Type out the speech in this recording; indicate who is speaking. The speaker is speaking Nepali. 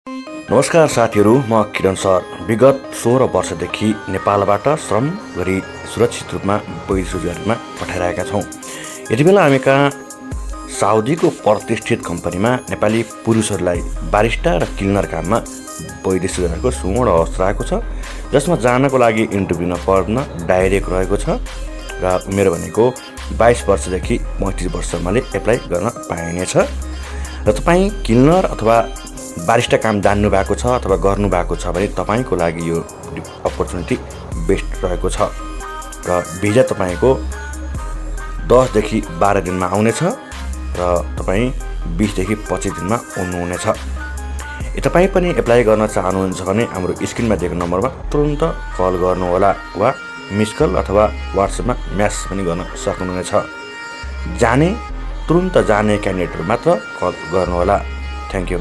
Speaker 1: नमस्कार साथीहरू, म किरण सर। विगत 16 वर्षदेखि नेपालबाट श्रम गरी सुरक्षित रूपमा वैदेशिक रोजगारीमा पठाइरहेका छौँ। यति बेला हामी कहाँ साउदीको प्रतिष्ठित कम्पनीमा नेपाली पुरुषहरूलाई बारिस्टा र क्लिनर काममा वैदेशिक रोजगारको सुवर्ण अवसर आएको छ, जसमा जानको लागि इन्टरभ्यू नपर्न डाइरेक्ट रहेको छ र उमेर भनेको 22 वर्षदेखि 35 वर्षसम्मले एप्लाई गर्न पाइनेछ। र तपाईँ क्लिनर अथवा बारिस्टा काम जान्नु भएको छ अथवा गर्नु भएको छ भने तपाईँको लागि यो अपर्च्युनिटी बेस्ट रहेको छ र भिजा तपाईँको 10 देखि 12 दिनमा आउनेछ र तपाईँ 20 देखि 25 दिनमा आउनुहुनेछ। तपाईँ पनि एप्लाई गर्न चाहनुहुन्छ भने हाम्रो स्क्रिनमा दिएको नम्बरमा तुरन्त कल गर्नुहोला वा मिस कल अथवा वाट्सएपमा म्यासेज पनि गर्न सक्नुहुनेछ। तुरन्त जाने क्यान्डिडेटहरू मात्र कल गर्नुहोला। Thank you.